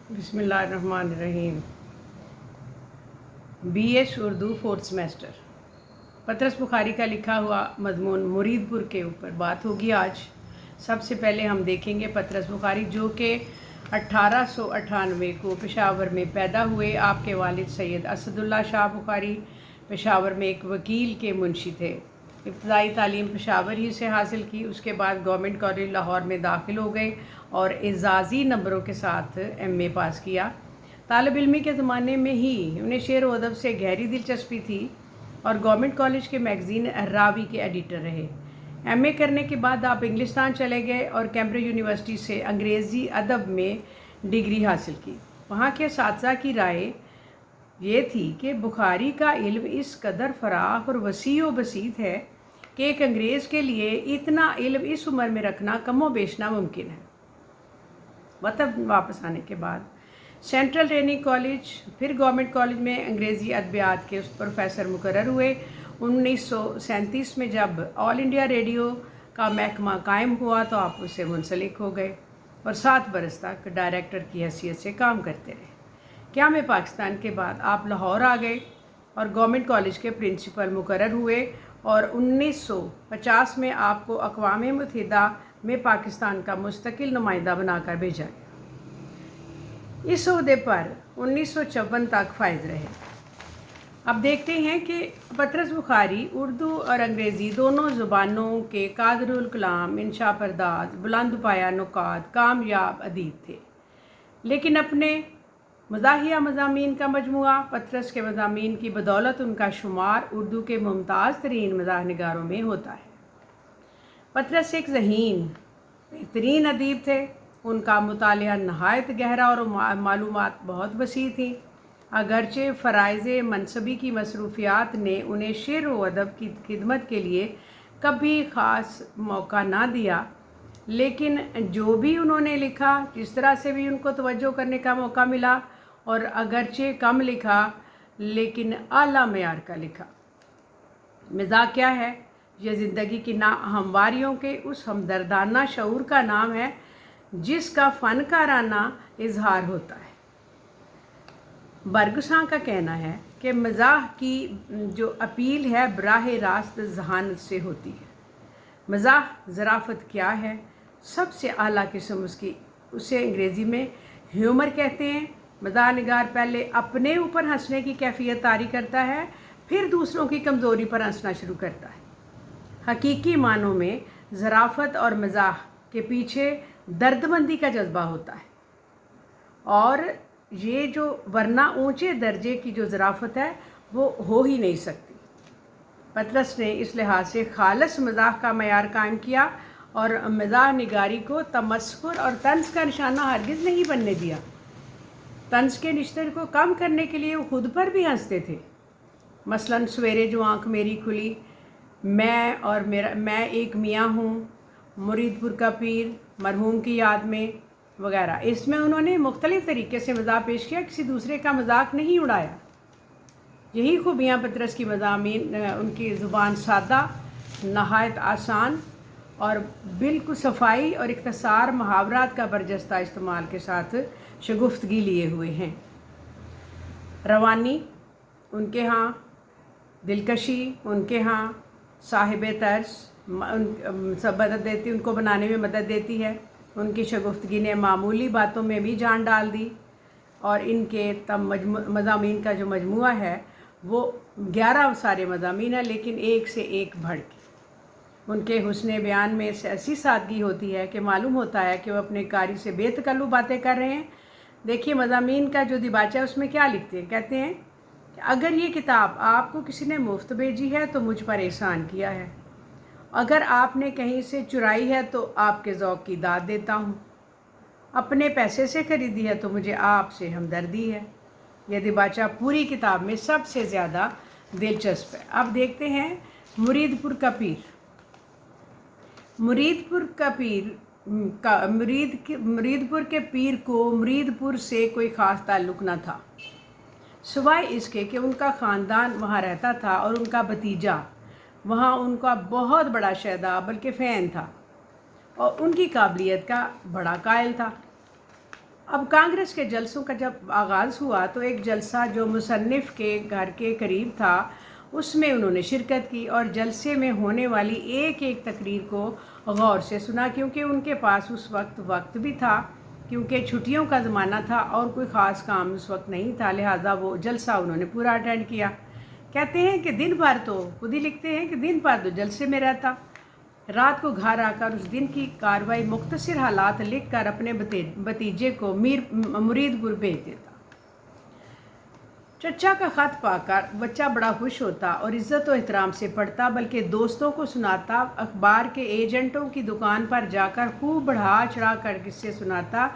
बिस्मिल्लाहिर्रहमानिर्रहीम। BS Urdu 4th semester. पतरस बुखारी का लिखा हुआ मजमून मुरीदपुर के ऊपर बात होगी आज। सबसे पहले हम देखेंगे पतरस बुखारी, जो कि 1898 को पेशावर में पैदा हुए। आपके वालिद सैयद असदुल्ला शाह बुखारी पेशावर में एक वकील के मुंशी थे। इब्तदाई तालीम पेशावर ही से हासिल की। उसके बाद गवर्नमेंट कॉलेज लाहौर में दाखिल हो गए और एजाज़ी नंबरों के साथ MA पास किया। तालिब इल्मी के ज़माने में ही उन्हें शेर व अदब से गहरी दिलचस्पी थी और गवर्नमेंट कॉलेज के मैगज़ीन रावी के एडिटर रहे। MA करने के बाद आप इंग्लिस्तान चले गए और कैम्ब्रिज यूनिवर्सिटी से अंग्रेज़ी अदब में डिग्री हासिल की। वहाँ के असातिज़ा की राय ये थी कि बुखारी का इल्म इस कदर फराख और वसी व बसीत है कि एक अंग्रेज़ के लिए इतना इल्म इस उम्र में रखना कमो बेश नामुमकिन है। वतन वापस आने के बाद सेंट्रल ट्रेनिंग कॉलेज, फिर गवर्नमेंट कॉलेज में अंग्रेज़ी अदबियात के उस प्रोफेसर मुकर्रर हुए। 1937 में जब ऑल इंडिया रेडियो का महकमा कायम हुआ तो आप उससे मुंसलिक हो गए और 7 बरस तक डायरेक्टर की हैसियत से काम करते रहे। क़याम पाकिस्तान के बाद आप लाहौर आ गए और गवर्नमेंट कॉलेज के प्रिंसिपल मुकर्रर हुए और 1950 में आपको अक़वाम मुत्तहिदा में पाकिस्तान का मुस्तकिल नुमाइंदा बनाकर भेजा गया। इस ओहदे पर 1954 तक फायज रहे। अब देखते हैं कि पतरस बुखारी उर्दू और अंग्रेज़ी दोनों ज़ुबानों के कादरुल कलाम, इंशा परदाज, बुलंद पाया नुकात, कामयाब अदीब थे। लेकिन अपने मज़ाहिया मज़ामीन का मजमुआ पतरस के मज़ामीन की बदौलत उनका शुमार उर्दू के मुमताज़ तरीन मज़ाह निगारों में होता है। पतरस एक ज़हीन बेहतरीन अदीब थे। उनका मुतालिया नहायत गहरा और मालूमात बहुत वसी थी। अगरचे फ़राइज़ मनसबी की मसरूफ़ियात ने उन्हें शेर व अदब की खिदमत के लिए कभी ख़ास मौका ना दिया, लेकिन जो भी उन्होंने लिखा, जिस तरह से भी उनको तवज्जो करने का मौका मिला, और अगरचे कम लिखा लेकिन आला मेयार का लिखा। मिज़ाज क्या है? यह ज़िंदगी की नाहमवारियों के उस हमदर्दाना शऊर का नाम है जिसका फ़नकाराना इजहार होता है। बरगुसां का कहना है कि मज़ाह की जो अपील है बराह रास्त ज़हानत से होती है। मज़ाह ज़राफ़त क्या है? सबसे आला किस्म उसकी, उसे अंग्रेज़ी में ह्यूमर कहते हैं। मज़ाह निगार पहले अपने ऊपर हंसने की कैफियत तारी करता है, फिर दूसरों की कमज़ोरी पर हंसना शुरू करता है। हकीकी मानों में ज़राफ़त और मज़ाह के पीछे दर्दमंदी का जज्बा होता है, और ये जो वरना ऊंचे दर्जे की जो ज़राफ़त है वो हो ही नहीं सकती। पतरस ने इस लिहाज से खालस मज़ाह का मयार कायम किया और मज़ाह निगारी को तमस्खुर और तंज़ का निशाना हरगिज़ नहीं बनने दिया। तंज़ के निश्तर को कम करने के लिए वो खुद पर भी हंसते थे। मसलन सवेरे जो आँख मेरी खुली, मैं एक मियाँ हूँ, मुरीदपुर का पीर, मरहूम की याद में वगैरह। इसमें उन्होंने मुख्तलिफ़ तरीके से मज़ाक पेश किया, किसी दूसरे का मजाक नहीं उड़ाया। यही खूबियाँ पतरस की मज़ामीन, उनकी ज़ुबान सादा, नहायत आसान और बिल्कुल सफाई और इख्तिसार मुहावरात का बरजस्ता इस्तेमाल के साथ शगुफ्तगी लिए हुए हैं। रवानी उनके यहाँ, दिलकशी उनके यहाँ, साहिब तर्स मदद देती, उनको बनाने में मदद देती है। उनकी शगुफ्तगी ने मामूली बातों में भी जान डाल दी और इनके मज़ामीन का जो मजमुआ है वो 11 सारे मज़ामीन है, लेकिन एक से एक बढ़ के। उनके हुस्न बयान में ऐसी सादगी होती है कि मालूम होता है कि वो अपने कारी से बेतकल्लुफ़ बातें कर रहे हैं। देखिए मज़ामीन का जो दिबाचा है उसमें क्या लिखते हैं। कहते हैं कि अगर ये किताब आपको किसी ने मुफ्त भेजी है तो मुझ पर एहसान किया है, अगर आपने कहीं से चुराई है तो आपके ज़ौक़ की दाद देता हूँ, अपने पैसे से ख़रीदी है तो मुझे आपसे हमदर्दी है। यह दिबाचा पूरी किताब में सबसे ज़्यादा दिलचस्प है। अब देखते हैं मुरीदपुर का पीर। मुरीदपुर के पीर को मुरीदपुर से कोई ख़ास ताल्लुक़ न था, सिवाय इसके कि उनका ख़ानदान वहाँ रहता था और उनका भतीजा वहाँ उनका बहुत बड़ा शहदा बल्कि फ़ैन था और उनकी काबिलियत का बड़ा कायल था। अब कांग्रेस के जलसों का जब आगाज़ हुआ तो एक जलसा जो मुसन्निफ़ के घर के करीब था उसमें उन्होंने शिरकत की और जलसे में होने वाली एक एक तकरीर को गौर से सुना, क्योंकि उनके पास उस वक्त भी था, क्योंकि छुट्टियों का ज़माना था और कोई ख़ास काम उस वक्त नहीं था, लिहाजा वो जलसा उन्होंने पूरा अटेंड किया। कहते हैं कि दिन भर तो खुद ही लिखते हैं कि दिन भर तो जलसे में रहता, रात को घर आकर उस दिन की कार्रवाई मुख्तसर हालात लिख कर अपने भतीजे को मुरीदपुर भेज देता। चचा का ख़त पाकर बच्चा बड़ा खुश होता और इज़्ज़त व एहतराम से पढ़ता, बल्कि दोस्तों को सुनाता, अखबार के एजेंटों की दुकान पर जाकर खूब बढ़ा चढ़ा कर किस्से सुनाता।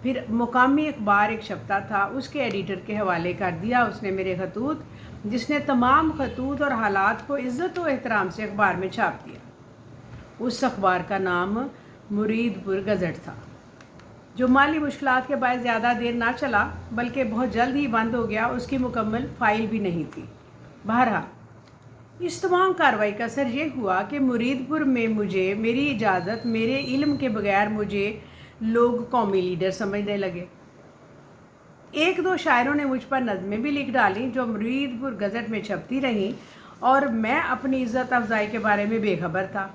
फिर मुकामी अखबार एक छपता था, उसके एडिटर के हवाले कर दिया उसने मेरे खतूत, जिसने तमाम खतूत और हालात को इज़्ज़त व एहतराम से अखबार में छाप दिया। उस अखबार का नाम मुरीदपुर गज़ट था, जो माली मुश्किलात के बायस ज़्यादा देर ना चला, बल्कि बहुत जल्द ही बंद हो गया। उसकी मुकम्मल फ़ाइल भी नहीं थी। बहरहाल इस तमाम कार्रवाई का असर ये हुआ कि मुरीदपुर में मुझे मेरी इजाज़त, मेरे इल्म के बगैर मुझे लोग कौमी लीडर समझने लगे। एक दो शायरों ने मुझ पर नज़में भी लिख डाली जो मुरीदपुर गज़ट में छपती रहीं, और मैं अपनी इज़्ज़त अफजाई के बारे में बेखबर था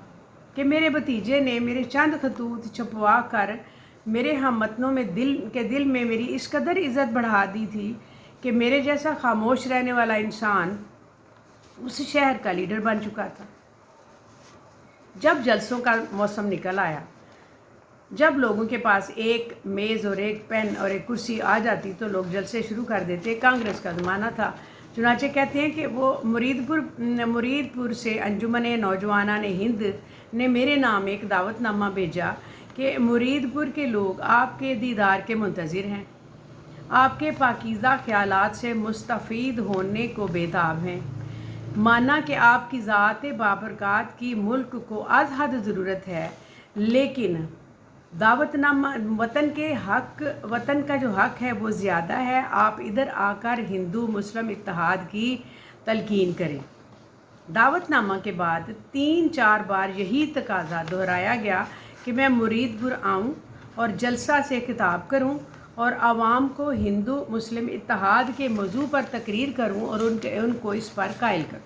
कि मेरे भतीजे ने मेरे चंद खतूत छपवा कर मेरे हमवतनों में दिल में मेरी इस कदर इज़्ज़त बढ़ा दी थी कि मेरे जैसा खामोश रहने वाला इंसान उस शहर का लीडर बन चुका था। जब जलसों का मौसम निकल आया, जब लोगों के पास एक मेज़ और एक पेन और एक कुर्सी आ जाती तो लोग जलसे शुरू कर देते। कांग्रेस का ज़माना था। चुनाचे कहते हैं कि वो मुरीदपुर से अंजुमन नौजवानान हिंद ने मेरे नाम एक दावतनामा भेजा कि मुरीदपुर के लोग आपके दीदार के मुंतज़िर हैं, आपके पाकीज़ा ख़यालात से मुस्तफ़ीद होने को बेताब हैं। माना कि आपकी ज़ात बाबरकात की मुल्क को अज़ हद ज़रूरत है, लेकिन दावतनामा वतन का जो हक़ है वो ज़्यादा है। आप इधर आकर हिंदू मुस्लिम इत्तेहाद की तलकीन करें। दावतनामा के बाद 3-4 बार यही तकाज़ा दोहराया गया कि मैं मुरीदपुर आऊँ और जलसा से खिताब करूँ और आवाम को हिंदू मुस्लिम इत्तेहाद के मौजू पर तकरीर करूँ और उनको इस पर कायल करूँ।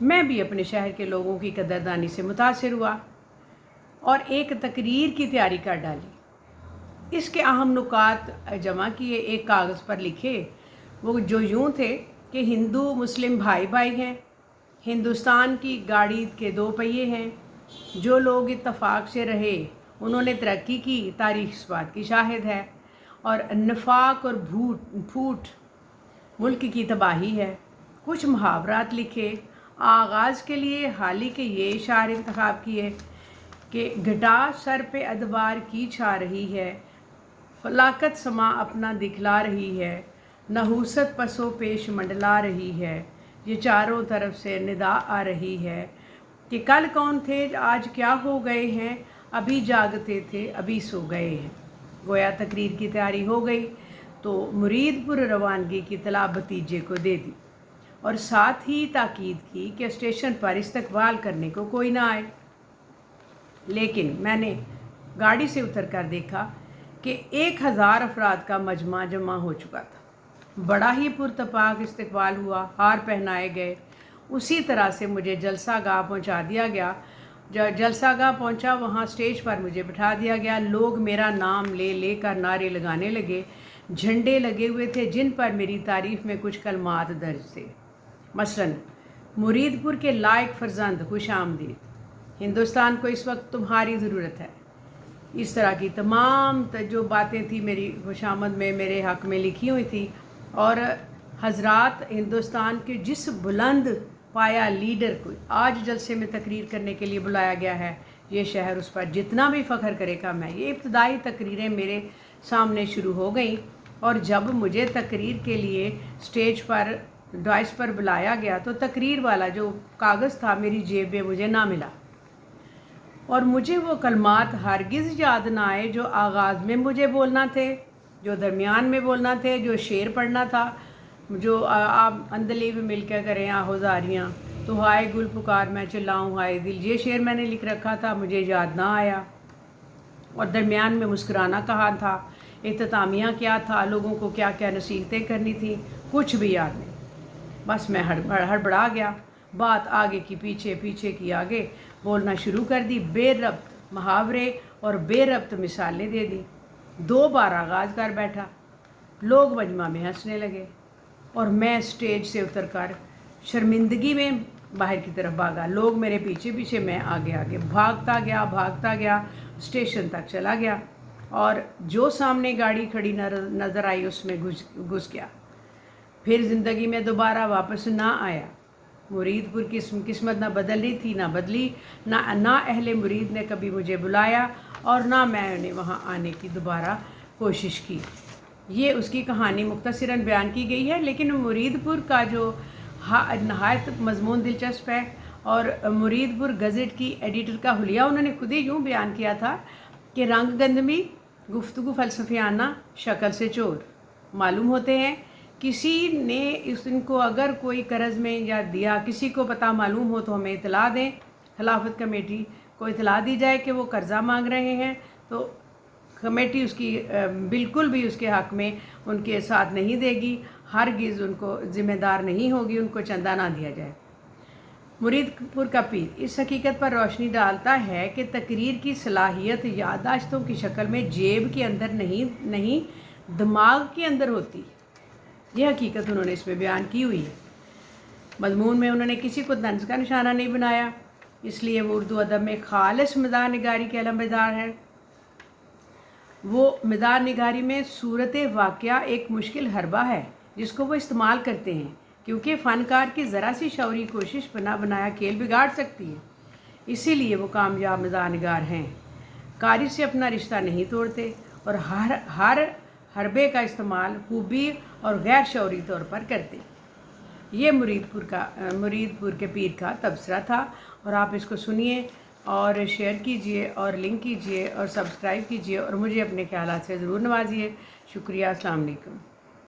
मैं भी अपने शहर के लोगों की कदरदानी से मुतासिर हुआ और एक तकरीर की तैयारी कर डाली। इसके अहम नुकात जमा किए, एक कागज़ पर लिखे, वो जो यूँ थे कि हिंदू मुस्लिम भाई भाई हैं, हिंदुस्तान की गाड़ी के 2 पहिए हैं, जो लोग इत्तफाक से रहे उन्होंने तरक्की की, तारीख़ इस बात की शाहिद है, और नफाक और फूट मुल्क की तबाही है। कुछ मुहावरात लिखे। आगाज़ के लिए हाल ही के ये इशार इंतखाब किए कि घटा सर पे अदबार की छा रही है, फलाकत समा अपना दिखला रही है, नहूसत पसो पेश मंडला रही है, ये चारों तरफ से निदा आ रही है कि कल कौन थे आज क्या हो गए हैं, अभी जागते थे अभी सो गए हैं। गोया तकरीर की तैयारी हो गई तो मुरीदपुर रवानगी की इत्तला भतीजे को दे दी और साथ ही ताकीद की कि स्टेशन पर इस्तकबाल करने को कोई ना आए। लेकिन मैंने गाड़ी से उतर कर देखा कि 1000 अफराद का मजमा जमा हो चुका था। बड़ा ही पुरतपाक इस्तकबाल हुआ, हार पहनाए गए। उसी तरह से मुझे जलसा गाह पहुंचा दिया गया। जब जलसा गाह पहुंचा, वहां स्टेज पर मुझे बिठा दिया गया। लोग मेरा नाम लेकर नारे लगाने लगे। झंडे लगे हुए थे जिन पर मेरी तारीफ़ में कुछ कलमात दर्ज थे, मसलन मुरीदपुर के लायक फर्जंद खुश आमदीद, हिंदुस्तान को इस वक्त तुम्हारी ज़रूरत है। इस तरह की तमाम जो बातें थी मेरी खुशामद में मेरे हक़ में लिखी हुई थी। और हज़रात, हिंदुस्तान के जिस बुलंद पाया लीडर को आज जलसे में तकरीर करने के लिए बुलाया गया है, ये शहर उस पर जितना भी फ़ख्र करेगा। मैं ये इब्तदाई तकरीरें मेरे सामने शुरू हो गई और जब मुझे तकरीर के लिए स्टेज पर डाइस पर बुलाया गया तो तकरीर वाला जो कागज़ था मेरी जेब में मुझे ना मिला और मुझे वो कलमात हरगिज़ याद ना आए जो आगाज़ में मुझे बोलना थे, जो दरमियान में बोलना थे, जो शेर पढ़ना था, जो आप अंदली में मिल कर करें आहोजारियाँ, तो हाय गुल पुकार मैं चिल्लाऊँ हाय दिल, ये शेर मैंने लिख रखा था, मुझे याद ना आया। और दरमियान में मुस्कुराना कहा था इख्तितामिया क्या था, लोगों को क्या क्या नसीहतें करनी थी, कुछ भी याद नहीं। बस मैं हड़बड़ा गया। बात आगे की पीछे, पीछे की आगे बोलना शुरू कर दी। बेरब्त मुहावरे और बेरब्त मिसालें दे दी। 2 बार आगाज़ कर बैठा। लोग मजमा में हंसने लगे और मैं स्टेज से उतरकर शर्मिंदगी में बाहर की तरफ भागा। लोग मेरे पीछे पीछे, मैं आगे आगे भागता गया, स्टेशन तक चला गया और जो सामने गाड़ी खड़ी नज़र आई उसमें घुस गया। फिर ज़िंदगी में दोबारा वापस ना आया। मुरीदपुर की किस्मत ना बदली थी ना बदली, ना अहले मुरीद ने कभी मुझे बुलाया और ना मैंने वहाँ आने की दोबारा कोशिश की। ये उसकी कहानी मुख्तसरन बयान की गई है, लेकिन मुरीदपुर का जो नहायत मजमून दिलचस्प है। और मुरीदपुर गज़ट की एडिटर का हुलिया उन्होंने खुद ही यूँ बयान किया था कि रंग गंदमी, गुफ्तगू फ़लसफ़ियाना, शक्ल से चोर मालूम होते हैं। किसी ने इनको अगर कोई कर्ज़ में या दिया, किसी को पता मालूम हो तो हमें इतला दें, खिलाफत कमेटी को इतला दी जाए कि वो कर्ज़ा मांग रहे हैं, तो कमेटी उसकी बिल्कुल भी उसके हक़ में उनके साथ नहीं देगी, हरगिज़ उनको ज़िम्मेदार नहीं होगी, उनको चंदा ना दिया जाए। मुरीदपुर का पीर इस हकीकत पर रोशनी डालता है कि तकरीर की सलाहियत याददाश्तों की शक्ल में जेब के अंदर नहीं दिमाग के अंदर होती। यह हकीकत उन्होंने इसमें बयान की हुई है। मजमून में उन्होंने किसी को तंज़ का निशाना नहीं बनाया, इसलिए वो उर्दू अदब में खालिस मज़ार निगारी के अलमबरदार है। वो मज़ार निगारी में सूरत वाक़या एक मुश्किल हरबा है जिसको वो इस्तेमाल करते हैं, क्योंकि फ़नकार की ज़रा सी शौरी कोशिश बना बनाया खेल बिगाड़ सकती है। इसीलिए वो कामयाब मज़ार निगार हैं। कारी से अपना रिश्ता नहीं तोड़ते और हर हरबे का इस्तेमाल खूबी और गैर शौरी तौर पर करते। ये मुरीदपुर के पीर का तबसरा था और आप इसको सुनिए और शेयर कीजिए और लिंक कीजिए और सब्सक्राइब कीजिए और मुझे अपने ख्यालात से ज़रूर नवाजिए। शुक्रिया। अस्सलाम वालेकुम।